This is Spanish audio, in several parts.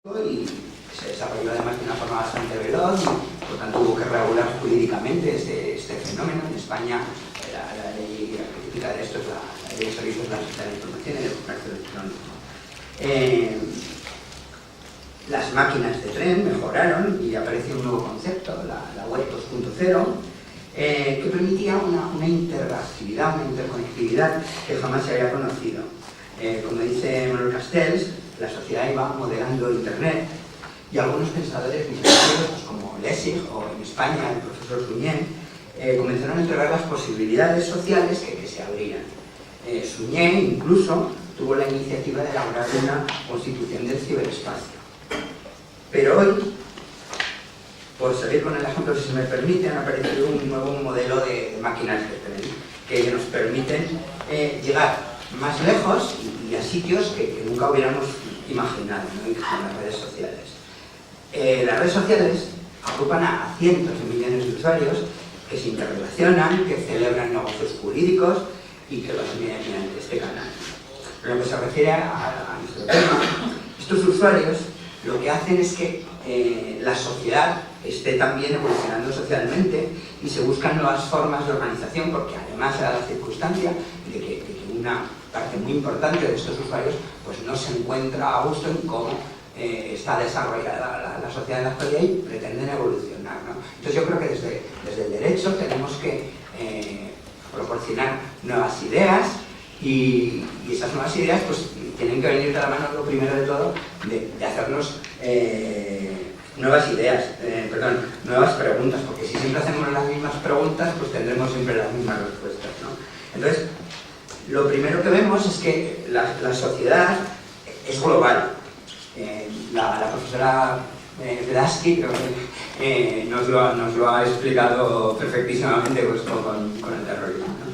y se desarrolló además de una forma bastante veloz y por tanto hubo que regular jurídicamente este fenómeno. En España la ley específica de esto es la Ley de Servicios de la Sociedad de Información y del Comercio Electrónico. Las máquinas de tren mejoraron y apareció un nuevo concepto, la web 2.0, que permitía una interactividad, una interconectividad que jamás se había conocido. Como dice Manuel Castells, la sociedad iba modelando Internet y algunos pensadores visionarios, pues como Lessig o en España el profesor Suñé, comenzaron a integrar las posibilidades sociales que se abrían. Suñé incluso tuvo la iniciativa de elaborar una constitución del ciberespacio. Pero hoy, por seguir con el ejemplo, si se me permite, han aparecido un nuevo modelo de máquinas de tren que nos permiten llegar más lejos y a sitios que nunca hubiéramos imaginado, ¿no? En las redes sociales. Las redes sociales agrupan a cientos de millones de usuarios que se interrelacionan, que celebran negocios jurídicos y que los envían mediante este canal. En lo que se refiere a nuestro tema, estos usuarios lo que hacen es que la sociedad esté también evolucionando socialmente y se buscan nuevas formas de organización, porque además se da la circunstancia de que una parte muy importante de estos usuarios pues no se encuentra a gusto en cómo está desarrollada la sociedad en la actualidad y pretenden evolucionar, ¿no? Entonces yo creo que desde el derecho tenemos que proporcionar nuevas ideas y esas nuevas ideas pues tienen que venir de la mano, lo primero de todo, de hacernos nuevas ideas, nuevas preguntas, porque si siempre hacemos las mismas preguntas pues tendremos siempre las mismas respuestas, ¿no? Entonces, lo primero que vemos es que la sociedad es global. La profesora Velasky creo que nos lo ha explicado perfectísimamente pues, con el terrorismo, ¿no?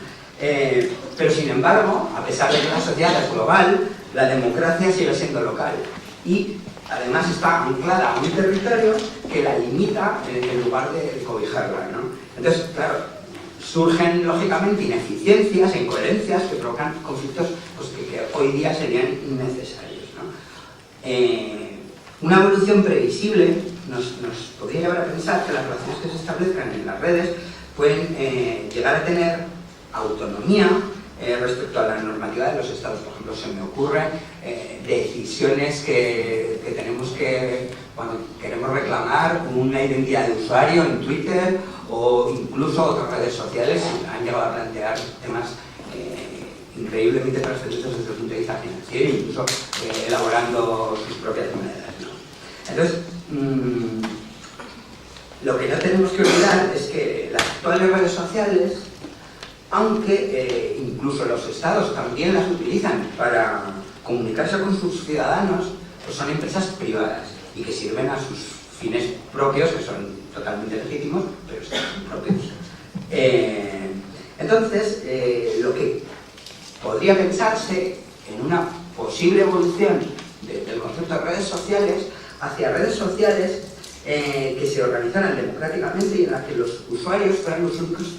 Pero sin embargo, a pesar de que la sociedad es global, la democracia sigue siendo local y además está anclada a un territorio que la limita en lugar de cobijarla, ¿no? Entonces, claro, surgen lógicamente ineficiencias e incoherencias que provocan conflictos pues, que hoy día serían innecesarios, ¿no? Una evolución previsible nos podría llevar a pensar que las relaciones que se establezcan en las redes pueden llegar a tener autonomía respecto a la normativa de los estados. Por ejemplo, se me ocurren decisiones que tenemos que, cuando queremos reclamar una identidad de usuario en Twitter o incluso otras redes sociales han llegado a plantear temas increíblemente trascendentes desde el punto de vista financiero, incluso elaborando sus propias monedas, ¿no? Entonces, lo que no tenemos que olvidar es que las actuales redes sociales, aunque incluso los estados también las utilizan para comunicarse con sus ciudadanos, pues son empresas privadas y que sirven a sus fines propios, que son totalmente legítimos, pero son propios. Entonces, lo que podría pensarse en una posible evolución del concepto de redes sociales hacia redes sociales que se organizaran democráticamente y en las que los usuarios fueran los únicos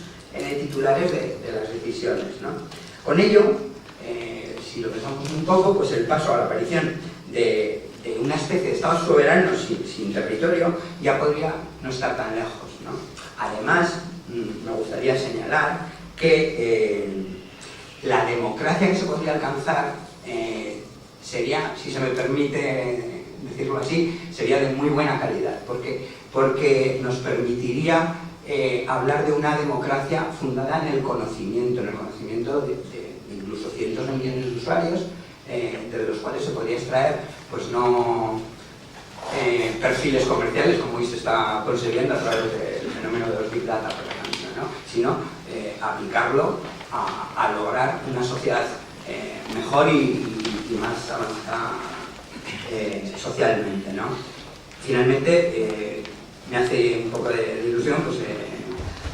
titulares de las decisiones, ¿no? Con ello, si lo pensamos un poco, pues el paso a la aparición de una especie de estados soberanos sin territorio ya podría no estar tan lejos, ¿no? Además, me gustaría señalar que la democracia que se podría alcanzar sería, si se me permite decirlo así, sería de muy buena calidad, porque nos permitiría hablar de una democracia fundada en el conocimiento de incluso cientos de millones de usuarios, de los cuales se podría extraer, pues no perfiles comerciales, como hoy se está consiguiendo a través del fenómeno de los Big Data, por ejemplo, ¿no? Sino aplicarlo a lograr una sociedad mejor y más avanzada socialmente, ¿no? Finalmente, me hace un poco de ilusión pues,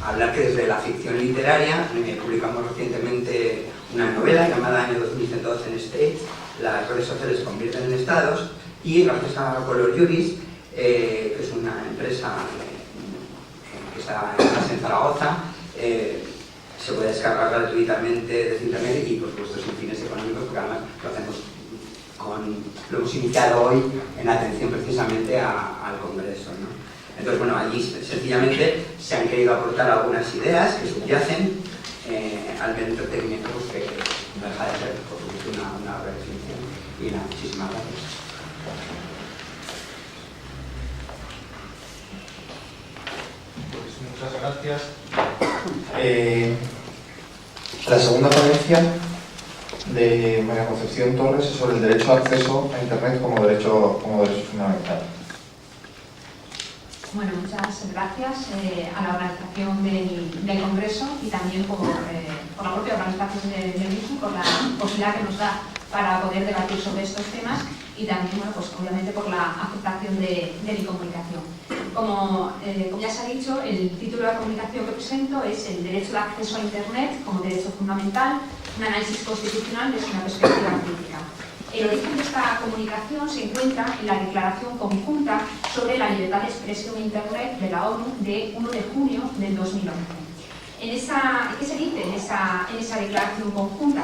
hablar que desde la ficción literaria publicamos recientemente una novela llamada Año 2012 en States, las redes sociales se convierten en estados, y gracias a Color Juris, que es una empresa que está en Zaragoza, se puede descargar gratuitamente desde internet y por supuesto sin fines económicos, porque además lo hacemos lo hemos iniciado hoy en atención precisamente al Congreso, ¿no? Entonces, bueno, allí sencillamente se han querido aportar algunas ideas que subyacen al evento técnico, pues, que no deja de ser, por supuesto, una reflexión. Y nada, muchísimas gracias. Pues muchas gracias. La segunda ponencia de María Concepción Torres es sobre el derecho de acceso a Internet como derecho fundamental. Bueno, muchas gracias a la organización del Congreso y también por la propia organización del mismo, por la posibilidad que nos da para poder debatir sobre estos temas y también, bueno, pues obviamente por la aceptación de mi comunicación. Como ya se ha dicho, el título de la comunicación que presento es el derecho de acceso a Internet como derecho fundamental, un análisis constitucional desde una perspectiva crítica. El origen de esta comunicación se encuentra en la Declaración Conjunta sobre la Libertad de Expresión en Internet de la ONU de 1 de junio del 2011. ¿Qué se dice en esa Declaración Conjunta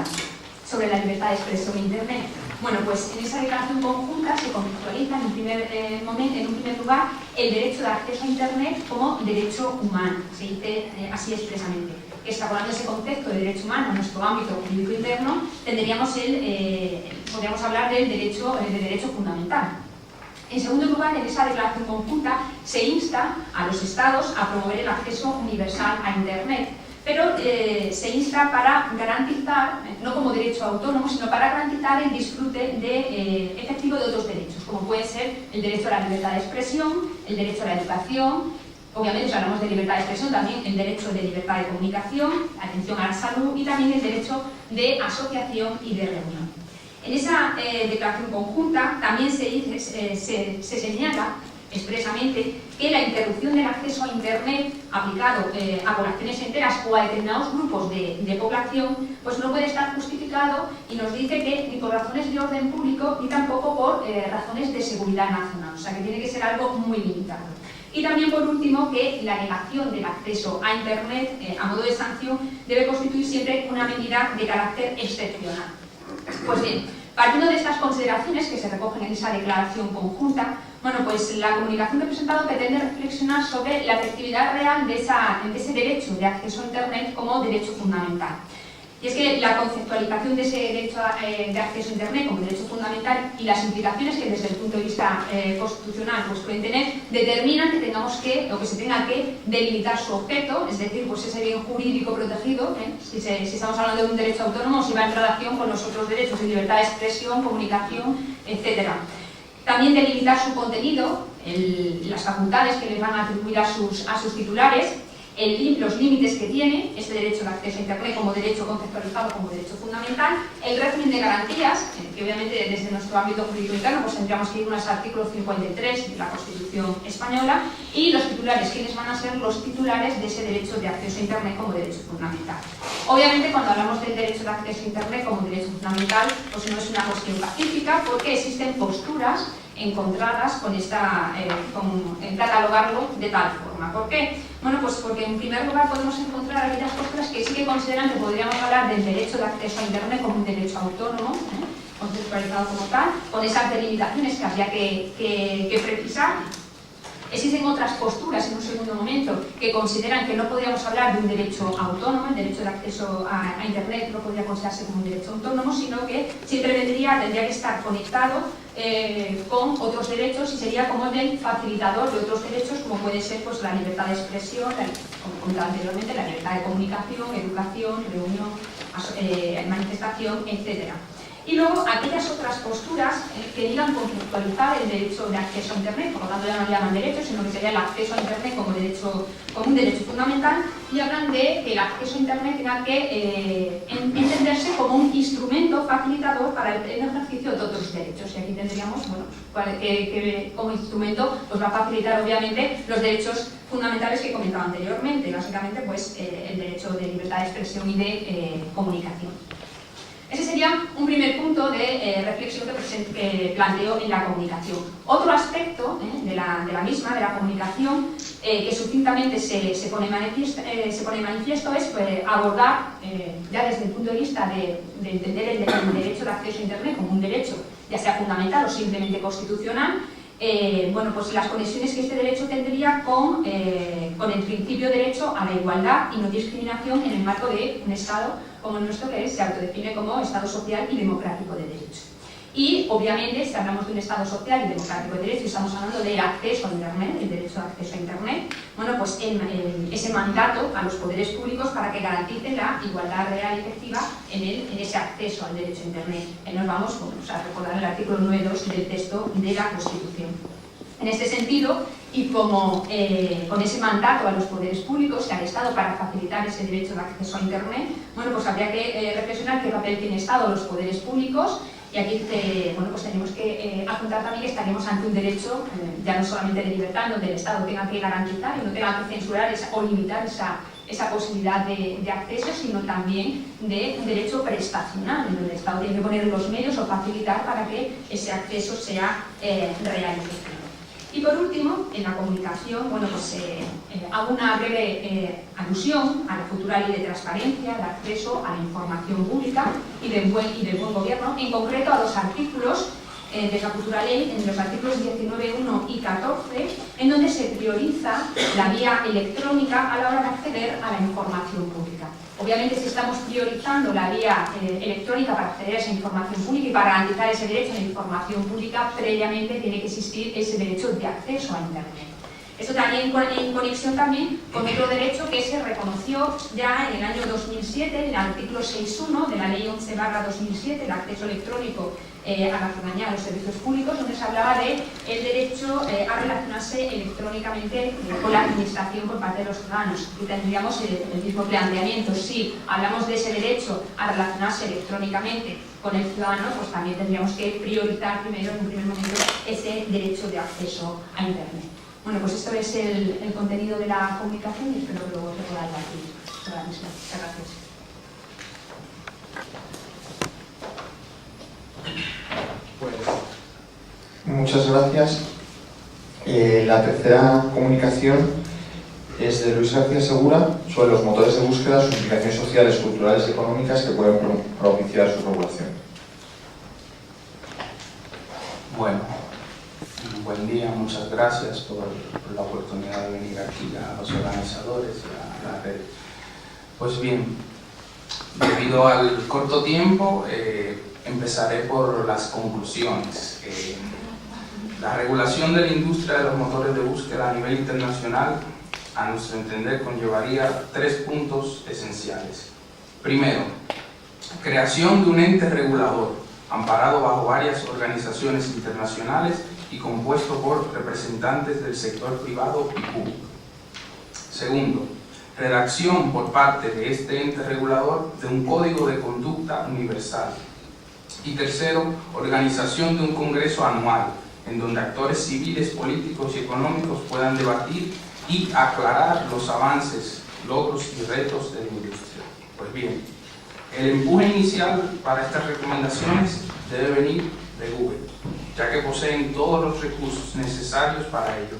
sobre la Libertad de Expresión en Internet? Bueno, pues en esa Declaración Conjunta se conceptualiza en un primer lugar el derecho de acceso a Internet como derecho humano, se dice así expresamente. Extrapolando ese concepto de derecho humano en nuestro ámbito jurídico interno, podríamos hablar del derecho fundamental. En segundo lugar, en esa declaración conjunta se insta a los Estados a promover el acceso universal a Internet, pero se insta para garantizar, no como derecho autónomo, sino para garantizar el disfrute efectivo de otros derechos, como puede ser el derecho a la libertad de expresión, el derecho a la educación. Obviamente, si hablamos de libertad de expresión, también el derecho de libertad de comunicación, atención a la salud y también el derecho de asociación y de reunión. En esa declaración conjunta también se señala expresamente que la interrupción del acceso a Internet aplicado a poblaciones enteras o a determinados grupos de población pues no puede estar justificado y nos dice que ni por razones de orden público ni tampoco por razones de seguridad nacional, o sea que tiene que ser algo muy limitado. Y también, por último, que la negación del acceso a Internet a modo de sanción debe constituir siempre una medida de carácter excepcional. Pues bien, partiendo de estas consideraciones que se recogen en esa declaración conjunta, bueno, pues la comunicación que he presentado pretende reflexionar sobre la efectividad real de ese derecho de acceso a Internet como derecho fundamental. Y es que la conceptualización de ese derecho de acceso a Internet como derecho fundamental y las implicaciones que desde el punto de vista constitucional pues pueden tener, determinan que se tenga que delimitar su objeto, es decir, pues ese bien jurídico protegido, si estamos hablando de un derecho autónomo, si va en relación con los otros derechos de libertad de expresión, comunicación, etc. También delimitar su contenido, las facultades que les van a atribuir a sus titulares, los límites que tiene este derecho de acceso a Internet como derecho conceptualizado como derecho fundamental, el régimen de garantías, que obviamente desde nuestro ámbito jurídico interno pues tendríamos que irnos al artículo 53 de la Constitución española, y los titulares, quiénes van a ser los titulares de ese derecho de acceso a Internet como derecho fundamental. Obviamente, cuando hablamos del derecho de acceso a Internet como derecho fundamental, pues no es una cuestión pacífica, porque existen posturas encontradas con en catalogarlo de tal forma. ¿Por qué? Bueno, pues porque en primer lugar podemos encontrar aquellas posturas que sí que consideran que podríamos hablar del derecho de acceso a Internet como un derecho autónomo, conceptualizado como tal, con esas delimitaciones que habría que precisar. Existen otras posturas en un segundo momento que consideran que no podríamos hablar de un derecho autónomo, el derecho de acceso a Internet no podría considerarse como un derecho autónomo, sino que siempre tendría que estar conectado con otros derechos y sería como el facilitador de otros derechos, como puede ser pues, la libertad de expresión, como comentaba anteriormente, la libertad de comunicación, educación, reunión, manifestación, etc. Y luego aquellas otras posturas que digan conceptualizar el derecho de acceso a Internet, por lo tanto ya no le llaman derecho, sino que sería el acceso a Internet como un derecho fundamental, y hablan de que el acceso a Internet tenga que entenderse como un instrumento facilitador para el ejercicio de otros derechos. Y aquí tendríamos, bueno, que como instrumento pues va a facilitar obviamente los derechos fundamentales que comentaba anteriormente, básicamente pues el derecho de libertad de expresión y de comunicación. Ese sería un primer punto de reflexión que planteo en la comunicación. Otro aspecto de la misma, de la comunicación, que sucintamente se pone manifiesto es abordar, ya desde el punto de vista de entender el derecho de acceso a Internet como un derecho, ya sea fundamental o simplemente constitucional, bueno, pues las conexiones que este derecho tendría con el principio de derecho a la igualdad y no discriminación en el marco de un Estado como el nuestro, que se autodefine como Estado social y democrático de derecho. Y, obviamente, si hablamos de un Estado social y democrático de derecho, estamos hablando del acceso a Internet, el derecho de acceso a Internet, bueno, pues ese mandato a los poderes públicos para que garanticen la igualdad real y efectiva en ese acceso al derecho a Internet. Nos vamos a recordar el artículo 9.2 del texto de la Constitución. En este sentido, y como con ese mandato a los poderes públicos y al Estado para facilitar ese derecho de acceso a Internet, bueno, pues habría que reflexionar qué papel tiene Estado los poderes públicos. Y aquí bueno, pues tenemos que apuntar también que estaremos ante un derecho, ya no solamente de libertad, donde el Estado tenga que garantizar y no tenga que censurar o limitar esa posibilidad de acceso, sino también de un derecho prestacional, en donde el Estado tiene que poner los medios o facilitar para que ese acceso sea real y efectivo. Y por último, en la comunicación, bueno, pues hago una breve alusión a la futura ley de transparencia, de acceso a la información pública y del buen gobierno, en concreto a los artículos de esa futura ley, en los artículos 19.1 y 14, en donde se prioriza la vía electrónica a la hora de acceder a la información pública. Obviamente, si estamos priorizando la vía electrónica para acceder a esa información pública y para garantizar ese derecho a la información pública, previamente tiene que existir ese derecho de acceso a Internet. Esto también en conexión también con otro derecho que se reconoció ya en el año 2007, en el artículo 6.1 de la Ley 11/2007, el acceso electrónico a la ciudadanía, a los servicios públicos, donde se hablaba del derecho a relacionarse electrónicamente con la administración por parte de los ciudadanos. Y tendríamos el mismo planteamiento. Si hablamos de ese derecho a relacionarse electrónicamente con el ciudadano, pues también tendríamos que priorizar primero, en un primer momento, ese derecho de acceso a Internet. Bueno, pues esto es el contenido de la comunicación y espero que luego se pueda debatir sobre la misma. Muchas gracias. Pues, muchas gracias. La tercera comunicación es de Luis García Segura sobre los motores de búsqueda, sus implicaciones sociales, culturales y económicas que pueden propiciar su regulación. Bueno, buen día, muchas gracias por la oportunidad de venir aquí a los organizadores y a la red. Pues bien, debido al corto tiempo, empezaré por las conclusiones. La regulación de la industria de los motores de búsqueda a nivel internacional, a nuestro entender, conllevaría 3 puntos esenciales. Primero, creación de un ente regulador, amparado bajo varias organizaciones internacionales y compuesto por representantes del sector privado y público. Segundo, redacción por parte de este ente regulador de un código de conducta universal. Y tercero, organización de un congreso anual, en donde actores civiles, políticos y económicos puedan debatir y aclarar los avances, logros y retos de la industria. Pues bien, el empuje inicial para estas recomendaciones debe venir de Google, ya que poseen todos los recursos necesarios para ello: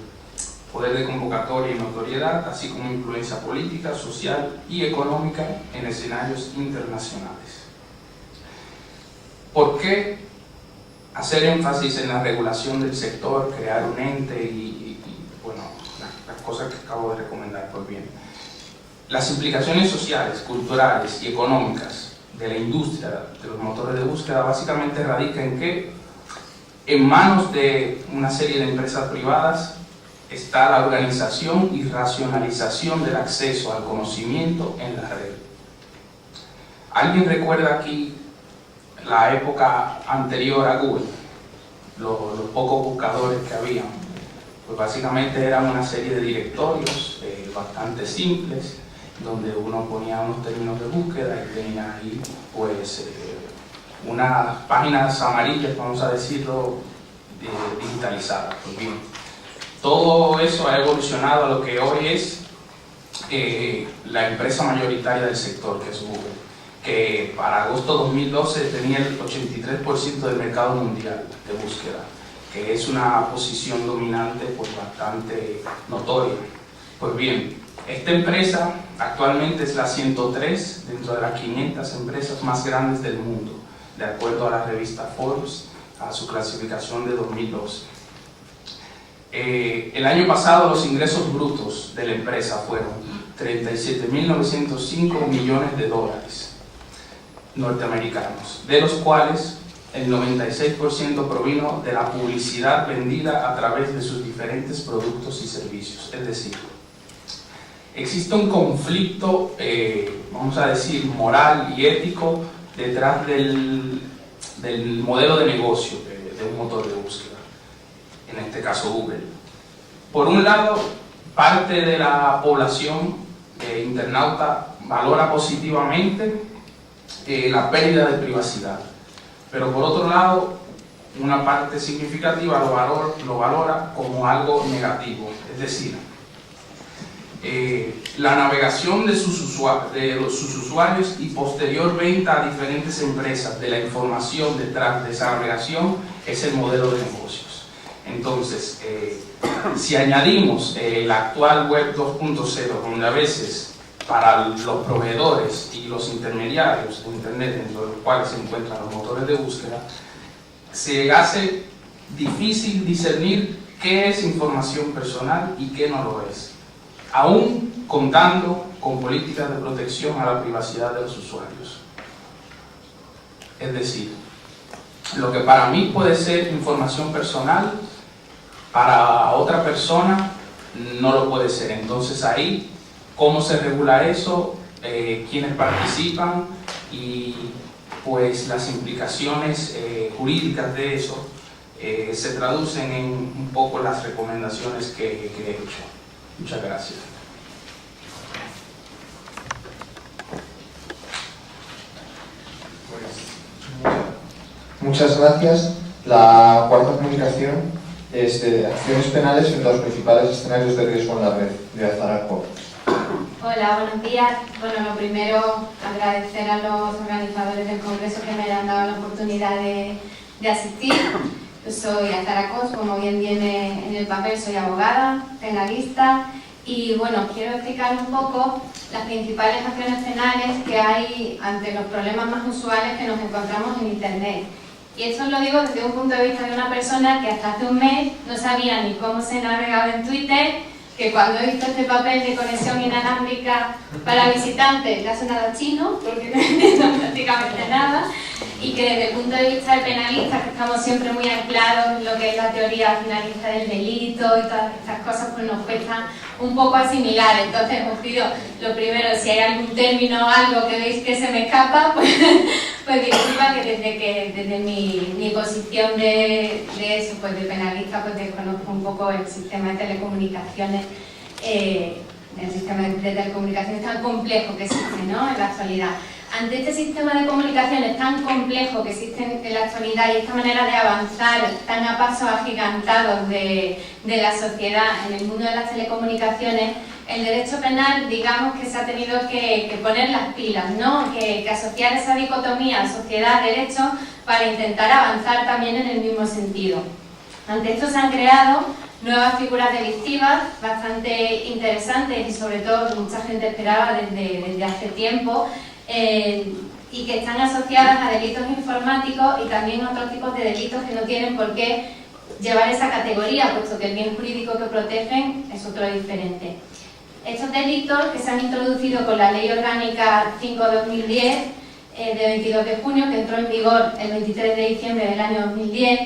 poder de convocatoria y notoriedad, así como influencia política, social y económica en escenarios internacionales. ¿Por qué hacer énfasis en la regulación del sector, crear un ente y bueno, las cosas que acabo de recomendar? Pues bien, las implicaciones sociales, culturales y económicas de la industria de los motores de búsqueda básicamente radica en que en manos de una serie de empresas privadas está la organización y racionalización del acceso al conocimiento en la red. ¿Alguien recuerda aquí la época anterior a Google? Los pocos buscadores que habían, pues básicamente eran una serie de directorios bastante simples, donde uno ponía unos términos de búsqueda y tenía ahí pues unas páginas amarillas, vamos a decirlo, digitalizadas. Pues bien, todo eso ha evolucionado a lo que hoy es la empresa mayoritaria del sector, que es Google. que para agosto 2012 tenía el 83% del mercado mundial de búsqueda, que es una posición dominante pues bastante notoria. Pues bien, esta empresa actualmente es la 103 dentro de las 500 empresas más grandes del mundo, de acuerdo a la revista Forbes, a su clasificación de 2012. El año pasado los ingresos brutos de la empresa fueron 37.905 millones de dólares norteamericanos, de los cuales el 96% provino de la publicidad vendida a través de sus diferentes productos y servicios. Es decir, existe un conflicto, vamos a decir, moral y ético detrás del modelo de negocio de un motor de búsqueda, en este caso Google. Por un lado, parte de la población internauta valora positivamente la pérdida de privacidad, pero por otro lado, una parte significativa lo valora como algo negativo, es decir, la navegación de sus usuarios y posterior venta a diferentes empresas de la información detrás de esa navegación es el modelo de negocios. Entonces, si añadimos la actual web 2.0, donde a veces para los proveedores y los intermediarios de Internet, dentro de los cuales se encuentran los motores de búsqueda, se hace difícil discernir qué es información personal y qué no lo es, aún contando con políticas de protección a la privacidad de los usuarios. Es decir, lo que para mí puede ser información personal, para otra persona no lo puede ser. Entonces ahí, ¿cómo se regula eso? ¿Quiénes participan? Y pues las implicaciones jurídicas de eso se traducen en un poco las recomendaciones que he hecho. Muchas gracias. Muchas gracias. La cuarta comunicación es de acciones penales frente a los principales escenarios de riesgo en la red, de Azaraco. Hola, buenos días. Bueno, lo primero, agradecer a los organizadores del Congreso que me hayan dado la oportunidad de asistir. Yo soy Azaracos, como bien viene en el papel, soy abogada, penalista y bueno, quiero explicar un poco las principales acciones penales que hay ante los problemas más usuales que nos encontramos en Internet. Y esto lo digo desde un punto de vista de una persona que hasta hace un mes no sabía ni cómo se navegaba en Twitter, que cuando he visto este papel de conexión inalámbrica para visitantes le ha sonado chino, porque no entiendo prácticamente nada, y que desde el punto de vista de penalistas, que estamos siempre muy anclados en lo que es la teoría finalista del delito y todas estas cosas, pues nos cuesta un poco asimilar. Entonces os pido, lo primero, si hay algún término o algo que veis que se me escapa, pues disculpa que desde mi posición de eso, pues de penalista, pues desconozco un poco el sistema de telecomunicaciones, el sistema de telecomunicaciones tan complejo que existe, ¿no?, en la actualidad. Ante este sistema de comunicaciones tan complejo que existe en la actualidad y esta manera de avanzar tan a pasos agigantados de la sociedad en el mundo de las telecomunicaciones, el derecho penal, digamos que se ha tenido que poner las pilas, ¿no?, que asociar esa dicotomía sociedad-derecho para intentar avanzar también en el mismo sentido. Ante esto se han creado nuevas figuras delictivas bastante interesantes y sobre todo que mucha gente esperaba desde hace tiempo, y que están asociadas a delitos informáticos y también a otros tipos de delitos que no tienen por qué llevar esa categoría, puesto que el bien jurídico que protegen es otro diferente. Estos delitos, que se han introducido con la Ley Orgánica 5/2010, de 22 de junio, que entró en vigor el 23 de diciembre del año 2010,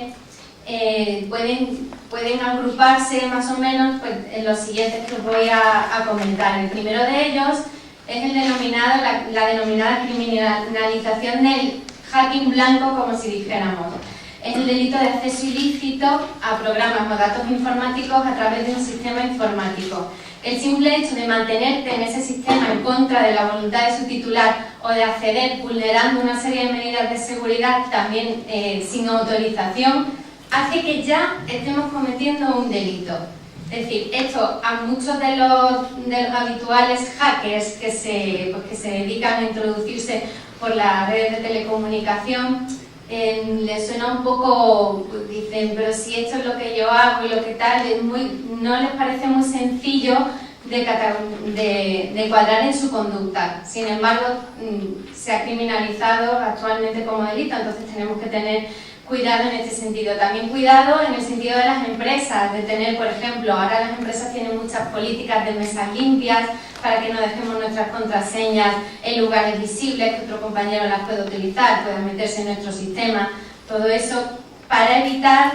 pueden agruparse más o menos pues, en los siguientes que os voy a comentar. El primero de ellos es el denominado, la denominada criminalización del hacking blanco, como si dijéramos. Es el delito de acceso ilícito a programas o datos informáticos a través de un sistema informático. El simple hecho de mantenerte en ese sistema en contra de la voluntad de su titular o de acceder vulnerando una serie de medidas de seguridad también sin autorización, hace que ya estemos cometiendo un delito. Es decir, esto a muchos de los habituales hackers que se dedican a introducirse por las redes de telecomunicación, les suena un poco, pues dicen, pero si esto es lo que yo hago y lo que tal, no les parece muy sencillo de encuadrar en su conducta. Sin embargo, se ha criminalizado actualmente como delito, entonces tenemos que tener cuidado en este sentido. También cuidado en el sentido de las empresas, de tener, por ejemplo, ahora las empresas tienen muchas políticas de mesas limpias para que no dejemos nuestras contraseñas en lugares visibles, que otro compañero las pueda utilizar, pueda meterse en nuestro sistema. Todo eso para evitar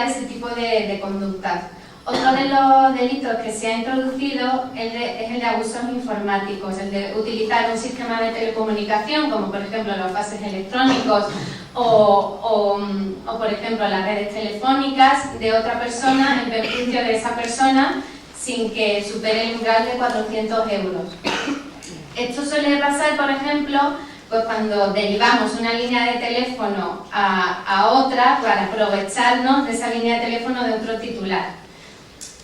ese tipo de conductas. Otro de los delitos que se ha introducido es el de abusos informáticos, el de utilizar un sistema de telecomunicación, como por ejemplo los pases electrónicos o por ejemplo las redes telefónicas de otra persona en perjuicio de esa persona sin que supere el umbral de 400 euros. Esto suele pasar, por ejemplo, pues cuando derivamos una línea de teléfono a otra para aprovecharnos de esa línea de teléfono de otro titular.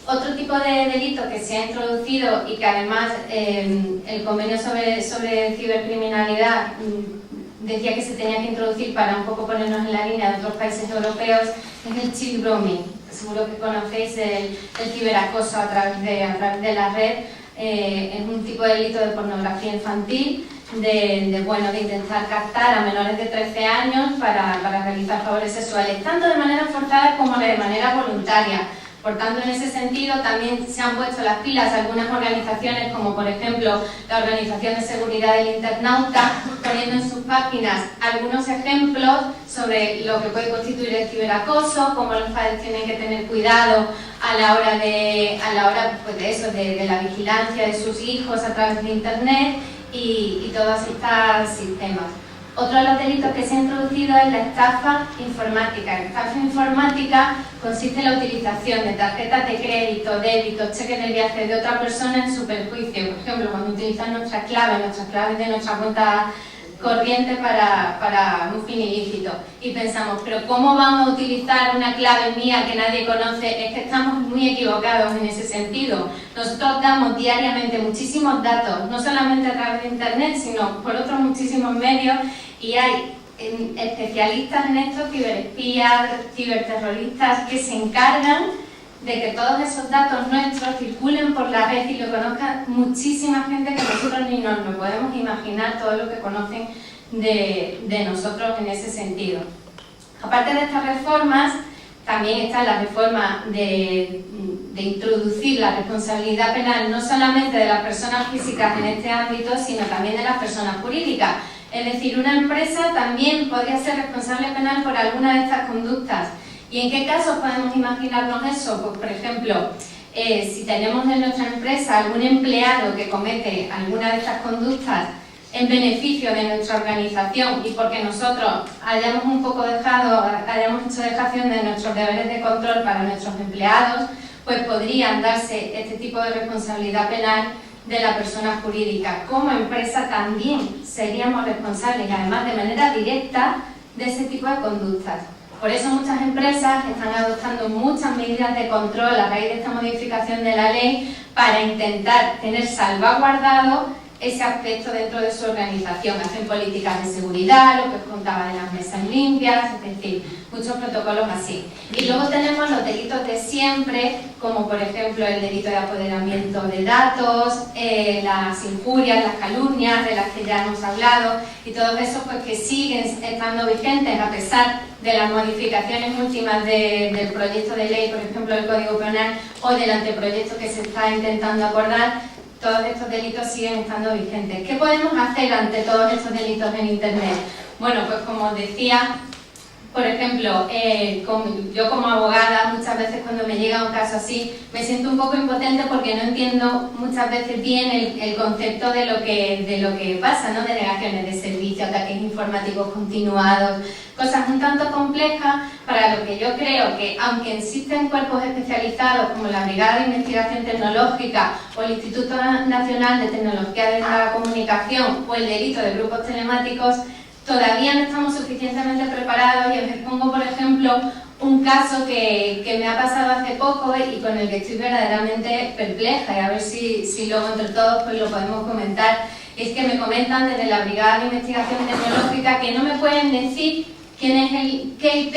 Otro tipo de delito que se ha introducido y que además el convenio sobre cibercriminalidad decía que se tenía que introducir para un poco ponernos en la línea de otros países europeos es el cheat roaming. Seguro que conocéis el ciberacoso a través de la red. Es un tipo de delito de pornografía infantil, de intentar captar a menores de 13 años para realizar favores sexuales, tanto de manera forzada como de manera voluntaria. Por tanto, en ese sentido también se han puesto las pilas algunas organizaciones, como por ejemplo la Organización de Seguridad del Internauta, poniendo en sus páginas algunos ejemplos sobre lo que puede constituir el ciberacoso, cómo los padres tienen que tener cuidado a la hora de la vigilancia de sus hijos a través de Internet y todos estos sistemas. Otro de los delitos que se ha introducido es la estafa informática. La estafa informática consiste en la utilización de tarjetas de crédito, débito, cheques de viaje de otra persona en su perjuicio. Por ejemplo, cuando utilizan nuestras claves de nuestra cuenta corriente para un fin ilícito. Y pensamos, ¿pero cómo vamos a utilizar una clave mía que nadie conoce? Es que estamos muy equivocados en ese sentido. Nosotros damos diariamente muchísimos datos, no solamente a través de Internet, sino por otros muchísimos medios, y hay especialistas en esto, ciberespías, ciberterroristas, que se encargan de que todos esos datos nuestros circulen por la red y lo conozcan muchísima gente que nosotros ni nos podemos imaginar todo lo que conocen de nosotros en ese sentido. Aparte de estas reformas, también está la reforma de introducir la responsabilidad penal no solamente de las personas físicas en este ámbito, sino también de las personas jurídicas. Es decir, una empresa también podría ser responsable penal por alguna de estas conductas. ¿Y en qué casos podemos imaginarnos eso? Pues, por ejemplo, si tenemos en nuestra empresa algún empleado que comete alguna de estas conductas en beneficio de nuestra organización y porque nosotros hayamos hecho dejación de nuestros deberes de control para nuestros empleados, pues podrían darse este tipo de responsabilidad penal de la persona jurídica. Como empresa también seríamos responsables, y además de manera directa, de ese tipo de conductas. Por eso muchas empresas están adoptando muchas medidas de control a raíz de esta modificación de la ley para intentar tener salvaguardado ese aspecto dentro de su organización. Hacen políticas de seguridad, lo que os contaba de las mesas limpias, es decir, muchos protocolos así. Y luego tenemos los delitos de siempre, como por ejemplo el delito de apoderamiento de datos, las injurias, las calumnias, de las que ya hemos hablado, y todos esos pues que siguen estando vigentes a pesar de las modificaciones últimas del proyecto de ley, por ejemplo el Código Penal, o del anteproyecto que se está intentando acordar. Todos estos delitos siguen estando vigentes. ¿Qué podemos hacer ante todos estos delitos en Internet? Bueno, pues como os decía, por ejemplo, yo como abogada, muchas veces cuando me llega un caso así, me siento un poco impotente porque no entiendo muchas veces bien el concepto de lo que pasa, ¿no? Denegaciones de servicio, ataques informáticos continuados, cosas un tanto complejas para lo que yo creo que, aunque existen cuerpos especializados como la Brigada de Investigación Tecnológica o el Instituto Nacional de Tecnología de la Comunicación o el delito de grupos telemáticos, todavía no estamos suficientemente preparados. Y os expongo, por ejemplo, un caso que me ha pasado hace poco y con el que estoy verdaderamente perpleja, y a ver si luego entre todos pues lo podemos comentar. Y es que me comentan desde la Brigada de Investigación Tecnológica que no me pueden decir quién es qué IP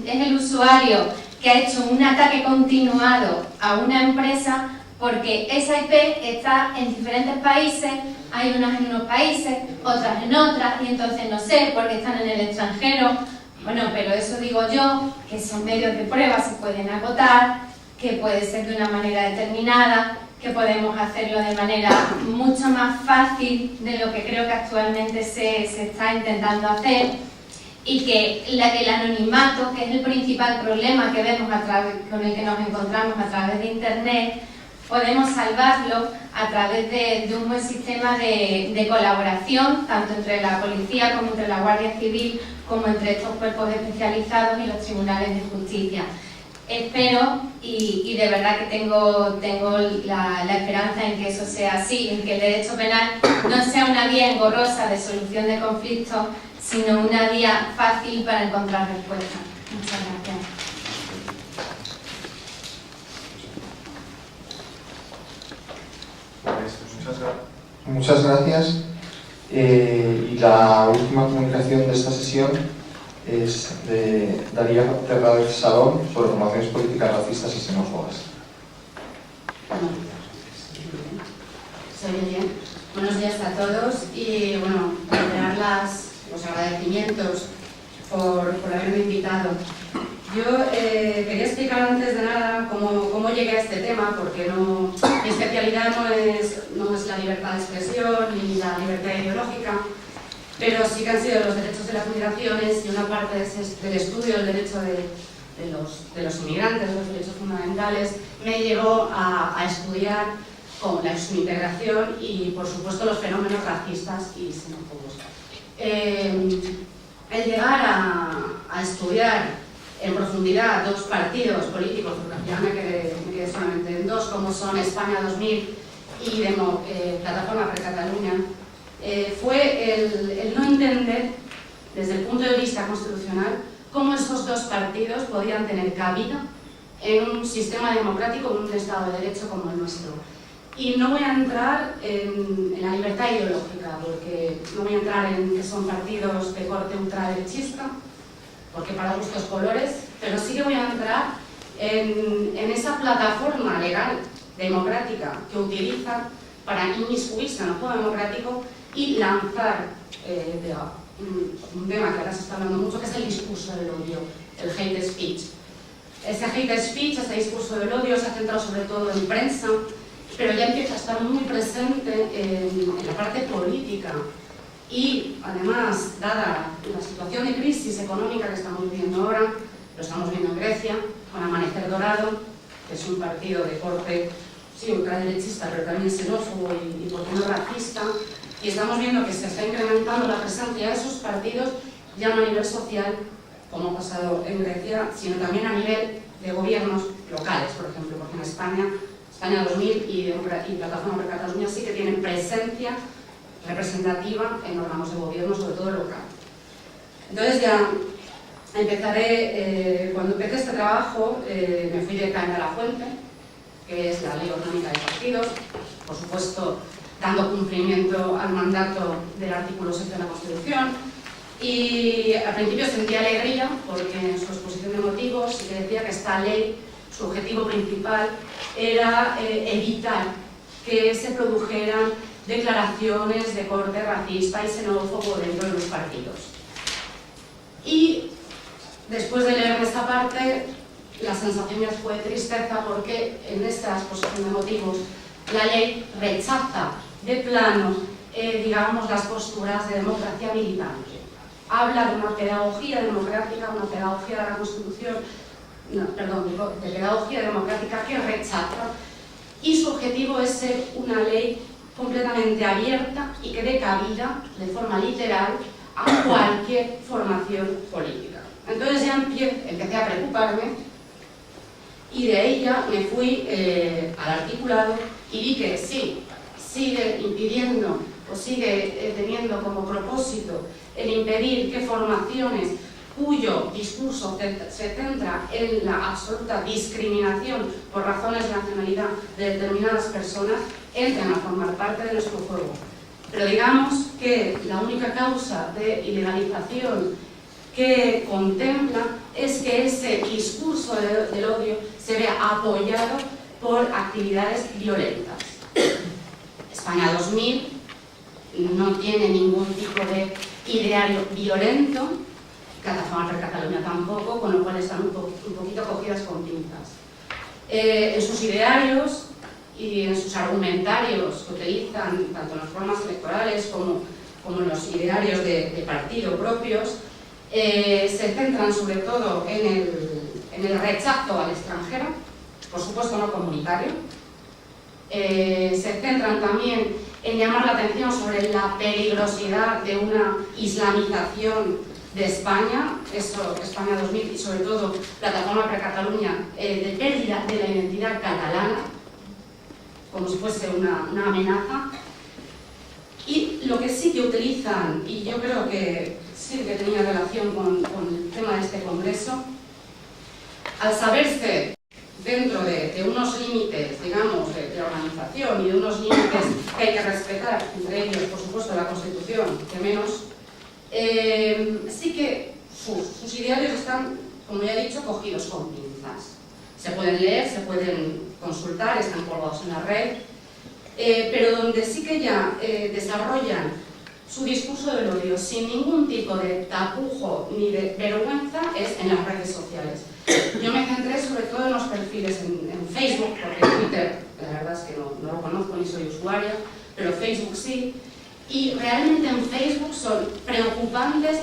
es el usuario que ha hecho un ataque continuado a una empresa, porque esa IP está en diferentes países, hay unas en unos países, otras en otras, y entonces no sé, porque están en el extranjero. Bueno, pero eso digo yo, que son medios de prueba, se pueden agotar, que puede ser de una manera determinada, que podemos hacerlo de manera mucho más fácil de lo que creo que actualmente se está intentando hacer, y que el anonimato, que es el principal problema que vemos con el que nos encontramos a través de Internet, podemos salvarlo a través de un buen sistema de colaboración, tanto entre la policía como entre la Guardia Civil, como entre estos cuerpos especializados y los tribunales de justicia. Espero y de verdad que tengo la esperanza en que eso sea así, en que el derecho penal no sea una vía engorrosa de solución de conflictos, sino una vía fácil para encontrar respuestas. Muchas gracias. Muchas gracias. Y la última comunicación de esta sesión es de Daría Terrades Salón sobre formaciones políticas racistas y xenófobas. ¿Se oye bien? Buenos días a todos y bueno, reiterar los agradecimientos por haberme invitado. Yo quería explicar antes de nada cómo llegué a este tema, porque mi especialidad no es la libertad de expresión ni la libertad ideológica, pero sí que han sido los derechos de las migraciones, y una parte del estudio del derecho de los inmigrantes, los derechos fundamentales, me llevó a estudiar como su integración y, por supuesto, los fenómenos racistas y xenófobos. El llegar a estudiar en profundidad dos partidos políticos, porque ya me quedé solamente en dos, como son España 2000 y Plataforma per Catalunya, fue el no entender, desde el punto de vista constitucional, cómo esos dos partidos podían tener cabida en un sistema democrático, en un Estado de Derecho como el nuestro. Y no voy a entrar en la libertad ideológica, porque no voy a entrar en que son partidos de corte ultraderechista, porque para gustos colores, pero sí que voy a entrar en esa plataforma legal democrática que utilizan para inmiscuirse en el juego democrático y lanzar un tema que ahora se está hablando mucho, que es el discurso del odio, el hate speech. Ese hate speech, ese discurso del odio, se ha centrado sobre todo en prensa, pero ya empieza a estar muy presente en la parte política. Y además, dada la situación de crisis económica que estamos viviendo ahora, lo estamos viendo en Grecia, con Amanecer Dorado, que es un partido de corte, sí, ultraderechista, pero también xenófobo y por qué no racista, y estamos viendo que se está incrementando la presencia de esos partidos ya no a nivel social, como ha pasado en Grecia, sino también a nivel de gobiernos locales, por ejemplo, porque en España 2000 y Plataforma per Catalunya sí que tienen presencia representativa en órganos de gobierno, sobre todo local. Entonces ya empezaré, cuando empecé este trabajo me fui directamente a la fuente, que es la Ley Orgánica de Partidos, por supuesto dando cumplimiento al mandato del artículo 7 de la Constitución, y al principio sentí alegría porque en su exposición de motivos sí que decía que esta ley, su objetivo principal era evitar que se produjeran declaraciones de corte racista y xenófobo dentro de los partidos. Y después de leer esta parte, la sensación ya fue tristeza, porque en esta exposición de motivos la ley rechaza de plano, digamos, las posturas de democracia militante. Habla de una pedagogía democrática, una pedagogía de la Constitución, de pedagogía democrática que rechaza, y su objetivo es ser una ley completamente abierta y que dé cabida, de forma literal, a cualquier formación política. Entonces ya empecé a preocuparme, y de ahí ya me fui al articulado y vi que sí, sigue impidiendo o sigue teniendo como propósito el impedir que formaciones cuyo discurso se centra en la absoluta discriminación por razones de nacionalidad de determinadas personas entren a formar parte de nuestro juego. pero digamos que la única causa de ilegalización que contempla es que ese discurso del odio se vea apoyado por actividades violentas. España 2000 no tiene ningún tipo de ideario violento, Plataforma per Catalunya tampoco, con lo cual están un poquito cogidas con pinzas. En sus idearios y en sus argumentarios que utilizan tanto en los programas electorales como en los idearios de partido propios, se centran sobre todo en el rechazo al extranjero, por supuesto no comunitario. Se centran también en llamar la atención sobre la peligrosidad de una islamización de España, eso, España 2000, y sobre todo Plataforma per Catalunya, de pérdida de la identidad catalana, como si fuese una amenaza. Y lo que sí que utilizan, y yo creo que sí que tenía relación con el tema de este congreso, al saberse dentro de unos límites, digamos, de organización y de unos límites que hay que respetar, entre ellos, por supuesto, la Constitución, que menos, sí que sus idearios están, como ya he dicho, cogidos con pinzas. Se pueden leer, se pueden consultar, están colgados en la red, pero donde sí que ya desarrollan su discurso del odio sin ningún tipo de tapujo ni de vergüenza es en las redes sociales. Yo me centré sobre todo en los perfiles en Facebook, porque Twitter, la verdad es que no lo conozco ni soy usuaria, pero Facebook sí, y realmente en Facebook son preocupantes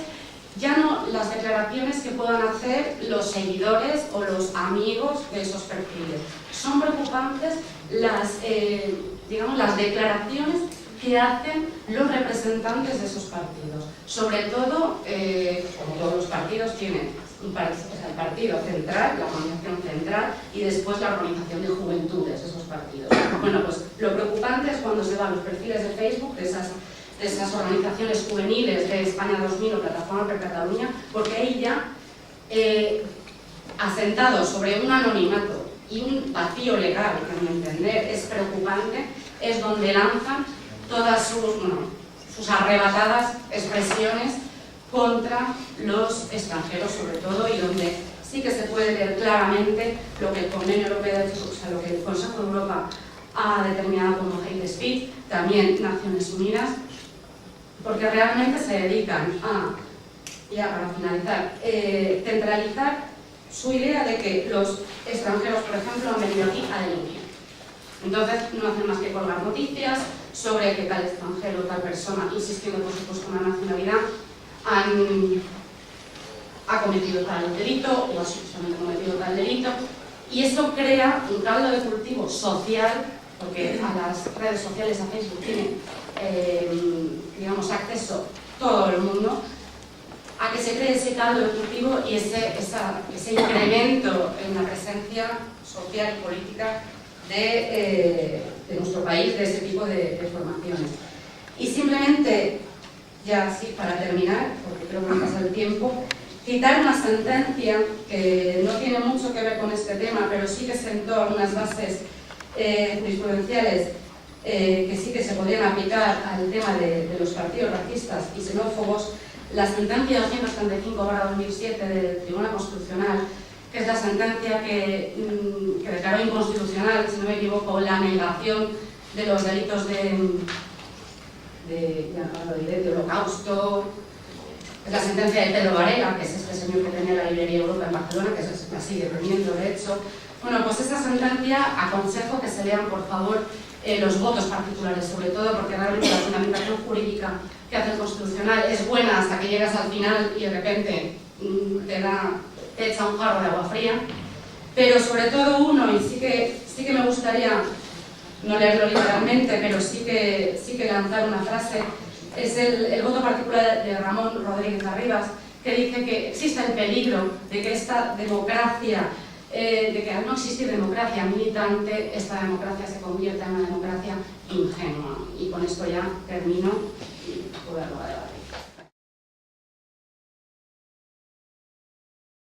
ya no las declaraciones que puedan hacer los seguidores o los amigos de esos perfiles, son preocupantes digamos, las declaraciones que hacen los representantes de esos partidos. Sobre todo, como todos los partidos tienen el partido central, la organización central, y después la organización de juventudes de esos partidos. Bueno, pues lo preocupante es cuando se van los perfiles de Facebook de esas organizaciones juveniles de España 2000 o Plataforma per Catalunya, porque ahí ya, asentado sobre un anonimato y un vacío legal, que a mi entender es preocupante, es donde lanzan todas sus arrebatadas expresiones contra los extranjeros sobre todo, y donde sí que se puede ver claramente lo que el Convenio Europeo de Derechos Humanos, o sea, lo que el Consejo de Europa ha determinado como hate speech, también Naciones Unidas, porque realmente se dedican a, ya para finalizar, centralizar su idea de que los extranjeros, por ejemplo, han venido aquí a delinquir. Entonces no hacen más que colgar noticias sobre que tal extranjero o tal persona, insistiendo por supuesto en la nacionalidad, ha cometido tal delito o ha supuestamente cometido tal delito, y eso crea un caldo de cultivo social, porque a las redes sociales, a Facebook, tiene digamos, acceso todo el mundo, a que se cree ese caldo de cultivo y ese incremento en la presencia social y política de nuestro país, de ese tipo de formaciones. Y simplemente, ya así para terminar, porque creo que me pasa el tiempo, citar una sentencia que no tiene mucho que ver con este tema, pero sí que sentó algunas bases jurisprudenciales que sí que se podían aplicar al tema de los partidos racistas y xenófobos. La sentencia 235/2007 del Tribunal Constitucional, que es la sentencia que declaró inconstitucional, si no me equivoco, la negación de los delitos de holocausto. Es la sentencia de Pedro Varela, que es este señor que tenía la librería Europa en Barcelona, que la sigue teniendo, de hecho. Bueno, pues esa sentencia aconsejo que se lean, por favor, los votos particulares, sobre todo porque realmente la fundamentación jurídica que hace el Constitucional es buena hasta que llegas al final y de repente te echa un jarro de agua fría. Pero sobre todo uno, y sí que me gustaría no leerlo literalmente, pero sí que lanzar una frase, es el voto particular de Ramón Rodríguez Arribas, que dice que existe el peligro de que esta democracia, de que al no existir democracia militante, esta democracia se convierta en una democracia ingenua. Y con esto ya termino y puedo dar lugar a